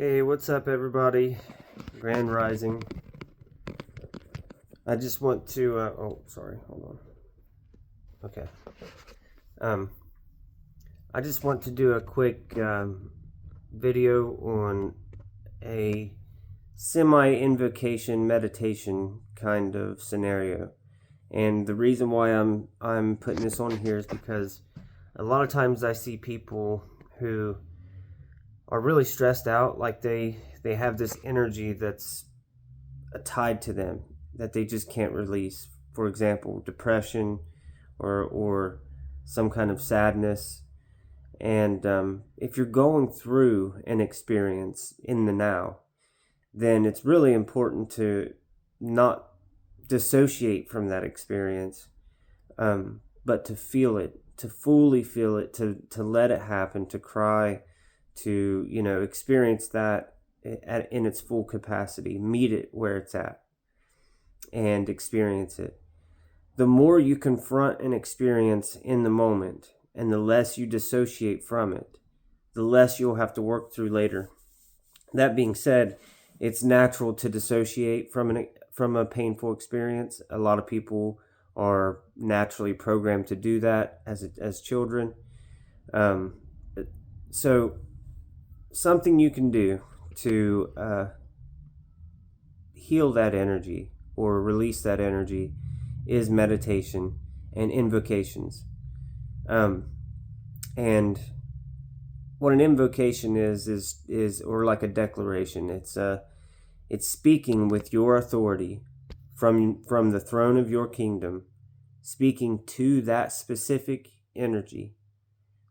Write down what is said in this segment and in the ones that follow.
Hey, what's up, everybody? Grand Rising. I just want to. Sorry, hold on. Okay. I just want to do a quick video on a semi-invocation meditation kind of scenario, and the reason why I'm putting this on here is because a lot of times I see people who are really stressed out, like they have this energy that's tied to them that they just can't release. For example, depression or some kind of sadness. And if you're going through an experience in the now, then it's really important to not dissociate from that experience, but to feel it, to fully feel it, to let it happen, to cry, to experience that in its full capacity, meet it where it's at, and experience it. The more you confront an experience in the moment, and the less you dissociate from it, the less you'll have to work through later. That being said, it's natural to dissociate from a painful experience. A lot of people are naturally programmed to do that as children. So something you can do to heal that energy or release that energy is meditation and invocations. And what an invocation is or like a declaration. It's speaking with your authority from the throne of your kingdom, speaking to that specific energy.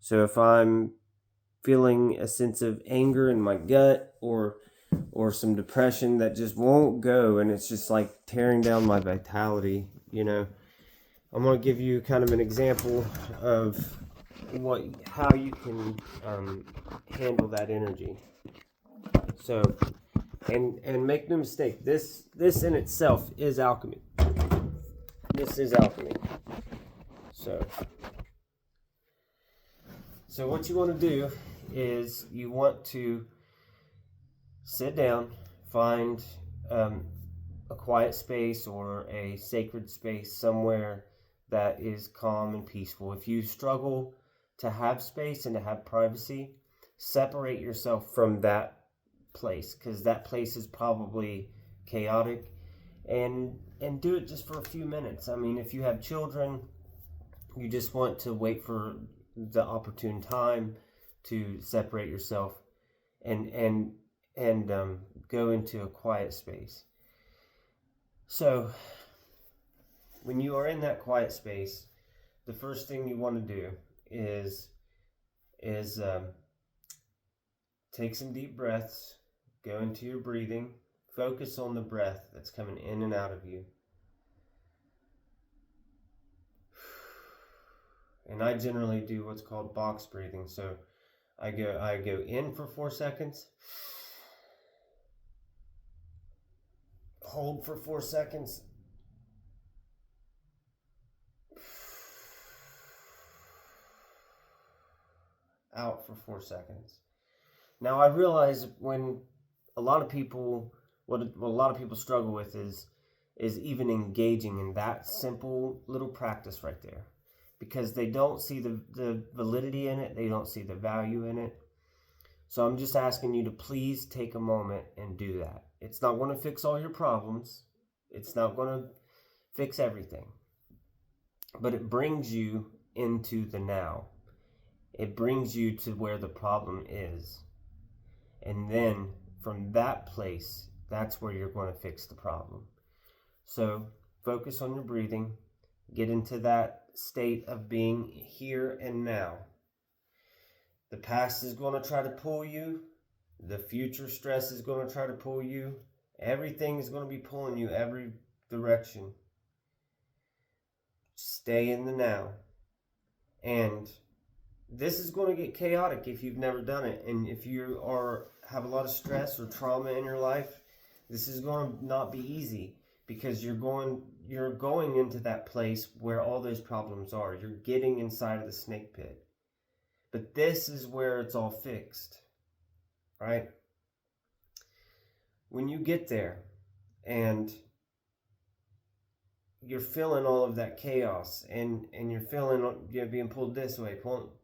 So if I'm feeling a sense of anger in my gut or some depression that just won't go, and it's just like tearing down my vitality, I'm going to give you kind of an example of how you can handle that energy. So, and make no mistake, this in itself is alchemy. This is alchemy. So what you want to do is you want to sit down, find a quiet space or a sacred space somewhere that is calm and peaceful. If you struggle to have space and to have privacy, separate yourself from that place, because that place is probably chaotic, and do it just for a few minutes. I mean, if you have children, you just want to wait for the opportune time to separate yourself and go into a quiet space. So when you are in that quiet space, the first thing you want to do is take some deep breaths, go into your breathing, focus on the breath that's coming in and out of you. And I generally do what's called box breathing. So I go in for 4 seconds, hold for 4 seconds, out for 4 seconds. Now I realize when a lot of people, what a lot of people struggle with is even engaging in that simple little practice right there, because they don't see the validity in it, they don't see the value in it. So I'm just asking you to please take a moment and do that. It's not going to fix all your problems. It's not going to fix everything. But it brings you into the now. It brings you to where the problem is. And then from that place, that's where you're going to fix the problem. So focus on your breathing. Get into that state of being here and now. The past is going to try to pull you. The future stress is going to try to pull you. Everything is going to be pulling you every direction. Stay in the now. And this is going to get chaotic if you've never done it. And if you have a lot of stress or trauma in your life, this is going to not be easy, because you're going into that place where all those problems are. You're getting inside of the snake pit. But this is where it's all fixed, right? when you get there and you're feeling all of that chaos, and you're feeling, being pulled this way,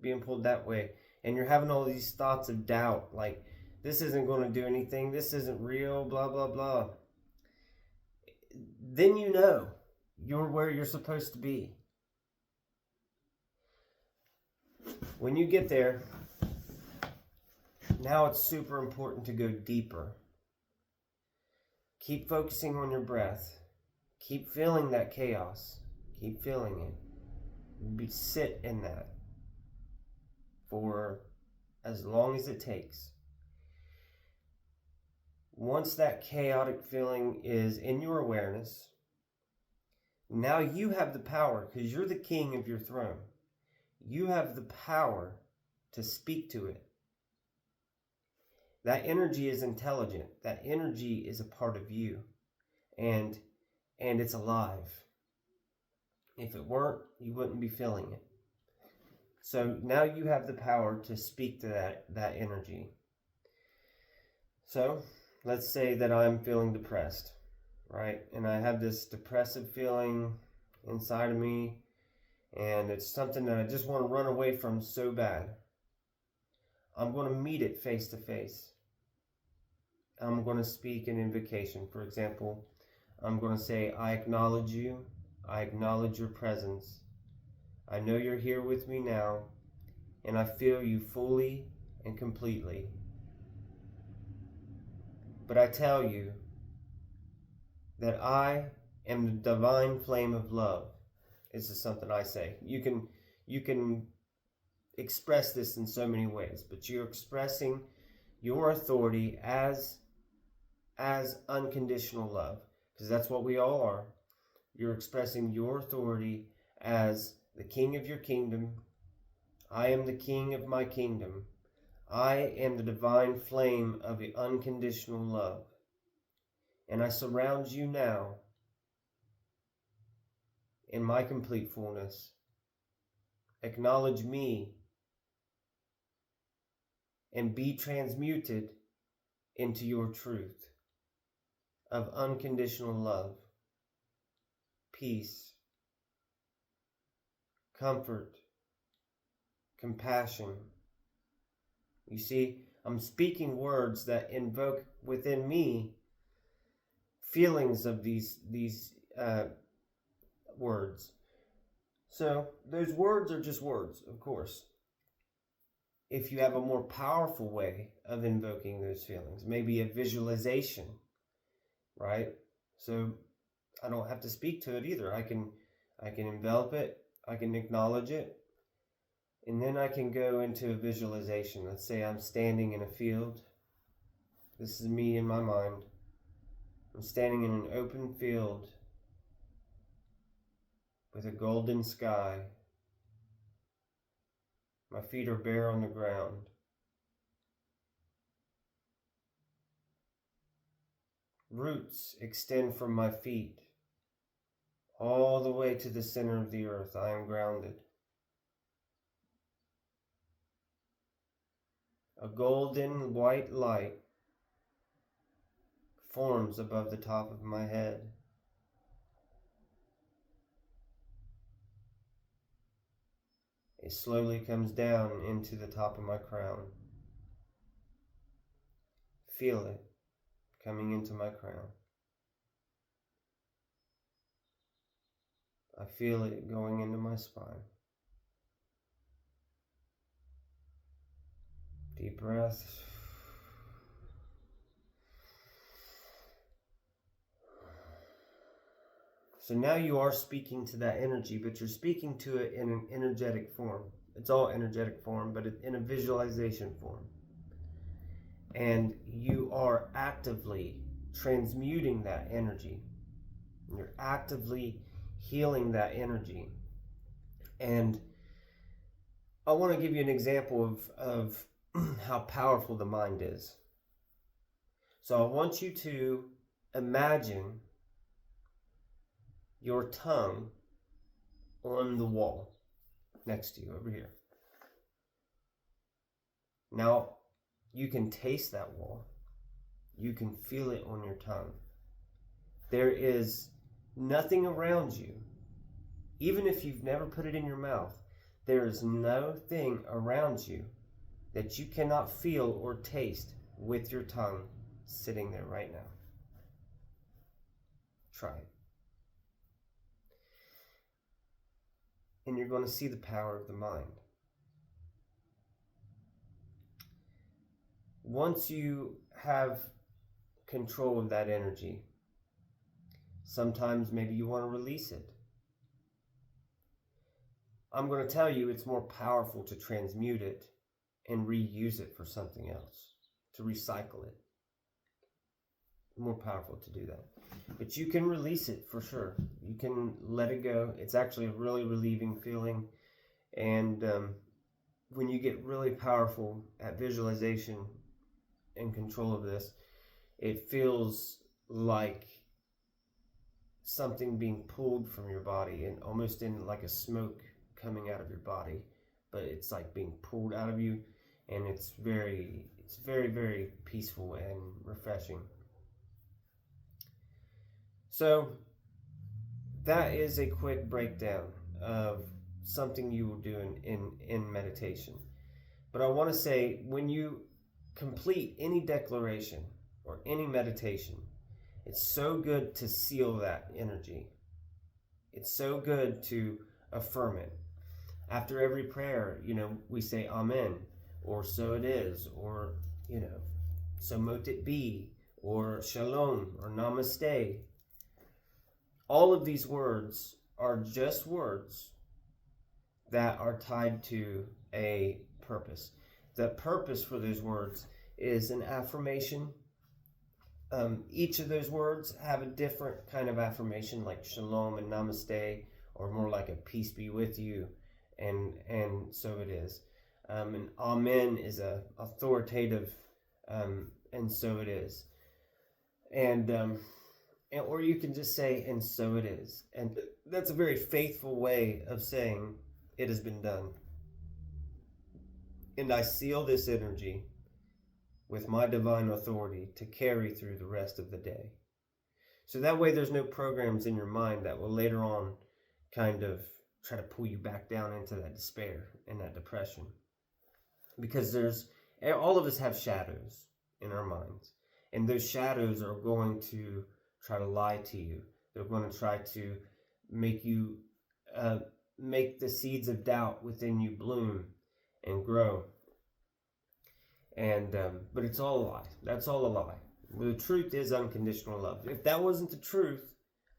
being pulled that way, and you're having all these thoughts of doubt, like, this isn't going to do anything, this isn't real, blah, blah, blah. Then you know you're where you're supposed to be. When you get there, now it's super important to go deeper. Keep focusing on your breath. Keep feeling that chaos. Keep feeling it. Sit in that for as long as it takes. Once that chaotic feeling is in your awareness, now you have the power, because you're the king of your throne. You have the power to speak to it. That energy is intelligent. That energy is a part of you. And it's alive. If it weren't, you wouldn't be feeling it. So now you have the power to speak to that energy. So let's say that I'm feeling depressed, right? And I have this depressive feeling inside of me, and it's something that I just want to run away from so bad. I'm going to meet it face to face. I'm going to speak an invocation. For example, I'm going to say, I acknowledge you. I acknowledge your presence. I know you're here with me now, and I feel you fully and completely. But I tell you that I am the divine flame of love. This is something I say. You can express this in so many ways, but you're expressing your authority as unconditional love, because that's what we all are. You're expressing your authority as the king of your kingdom. I am the king of my kingdom. I am the divine flame of the unconditional love. And I surround you now in my complete fullness. Acknowledge me and be transmuted into your truth of unconditional love, peace, comfort, compassion. You see, I'm speaking words that invoke within me feelings of these words. So those words are just words, of course. If you have a more powerful way of invoking those feelings, maybe a visualization, right? So I don't have to speak to it either. I can envelop it, I can acknowledge it, and then I can go into a visualization. Let's say I'm standing in a field. This is me in my mind. I'm standing in an open field with a golden sky. My feet are bare on the ground. Roots extend from my feet all the way to the center of the earth. I am grounded. A golden white light forms above the top of my head. It slowly comes down into the top of my crown. Feel it coming into my crown. I feel it going into my spine. Deep breath. So now you are speaking to that energy, but you're speaking to it in an energetic form. It's all energetic form, but in a visualization form. And you are actively transmuting that energy. You're actively healing that energy. And I want to give you an example of how powerful the mind is. So I want you to imagine your tongue on the wall next to you over here. Now, you can taste that wall. You can feel it on your tongue. There is nothing around you, even if you've never put it in your mouth, there is no thing around you that you cannot feel or taste with your tongue sitting there right now. Try it. And you're going to see the power of the mind. Once you have control of that energy, sometimes maybe you want to release it. I'm going to tell you it's more powerful to transmute it and reuse it for something else, to recycle it. More powerful to do that. But you can release it for sure. You can let it go. It's actually a really relieving feeling. And when you get really powerful at visualization and control of this, it feels like something being pulled from your body and almost in like a smoke coming out of your body, but it's like being pulled out of you, and it's very, very peaceful and refreshing. So that is a quick breakdown of something you will do in meditation. But I want to say, when you complete any declaration or any meditation, it's so good to seal that energy. It's so good to affirm it. After every prayer, we say Amen, or so it is, or, so mote it be, or Shalom, or Namaste. All of these words are just words that are tied to a purpose. The purpose for those words is an affirmation. Each of those words have a different kind of affirmation, like Shalom and Namaste, or more like a peace be with you, and so it is. And Amen is a authoritative, and so it is. And or you can just say, and so it is. And that's a very faithful way of saying it has been done. And I seal this energy with my divine authority to carry through the rest of the day. So that way there's no programs in your mind that will later on kind of try to pull you back down into that despair and that depression. Because all of us have shadows in our minds. And those shadows are going to try to lie to you. They're going to try to make you, make the seeds of doubt within you bloom and grow. And but it's all a lie. That's all a lie. The truth is unconditional love. If that wasn't the truth,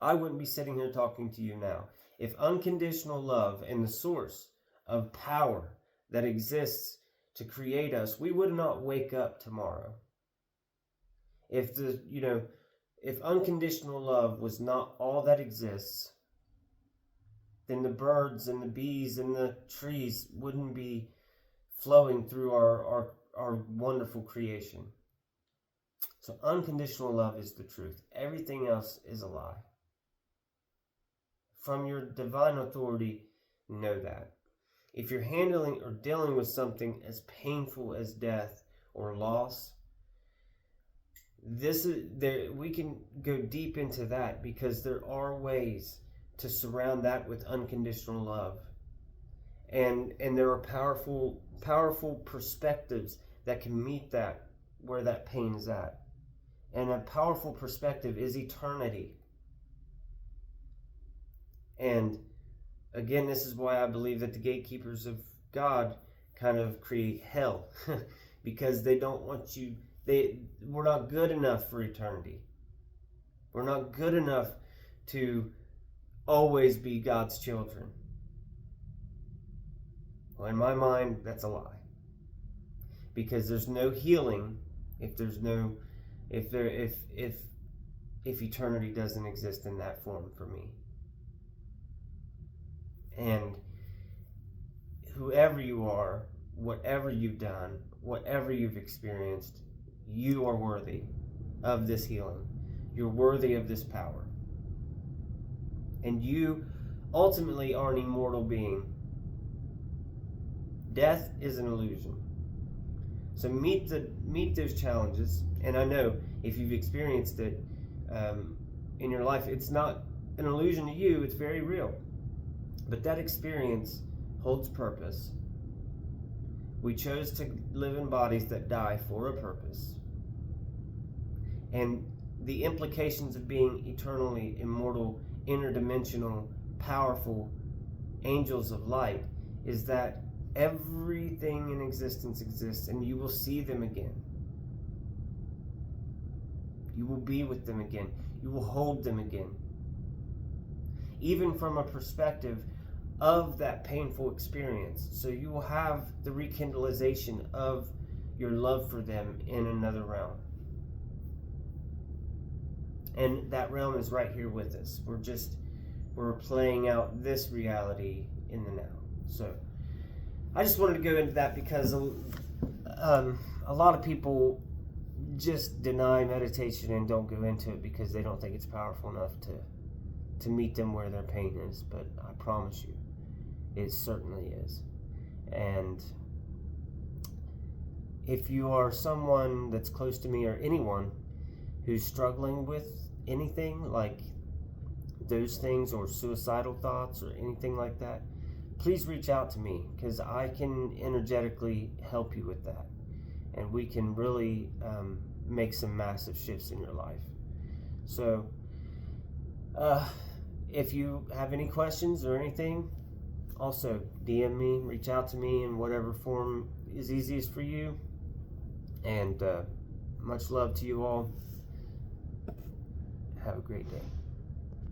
I wouldn't be sitting here talking to you now. If unconditional love and the source of power that exists to create us, we would not wake up tomorrow. If if unconditional love was not all that exists, then the birds and the bees and the trees wouldn't be flowing through our wonderful creation. So unconditional love is the truth. Everything else is a lie. From your divine authority, know that. If you're handling or dealing with something as painful as death or loss, we can go deep into that, because there are ways to surround that with unconditional love. And there are powerful perspectives that can meet that, where that pain is at. And a powerful perspective is eternity. And again, this is why I believe that the gatekeepers of God kind of create hell, because they don't want you. We're not good enough for eternity. We're not good enough to always be God's children. Well, in my mind, that's a lie. Because there's no healing if eternity doesn't exist in that form for me. And whoever you are, whatever you've done, whatever you've experienced, you are worthy of this healing. You're worthy of this power. And you ultimately are an immortal being. Death is an illusion. So meet those challenges. And I know if you've experienced it in your life, it's not an illusion to you, it's very real. But that experience holds purpose. We chose to live in bodies that die for a purpose. And the implications of being eternally immortal, interdimensional, powerful angels of light is that everything in existence exists, and you will see them again. You will be with them again. You will hold them again. Even from a perspective of that painful experience. So you will have the rekindlization of your love for them in another realm. And that realm is right here with us. We're playing out this reality in the now. So I just wanted to go into that because a lot of people just deny meditation and don't go into it because they don't think it's powerful enough to meet them where their pain is. But I promise you, it certainly is. And if you are someone that's close to me or anyone who's struggling with anything like those things or suicidal thoughts or anything like that, please reach out to me because I can energetically help you with that. And we can really make some massive shifts in your life. So if you have any questions or anything, also DM me, reach out to me in whatever form is easiest for you. And much love to you all. Have a great day.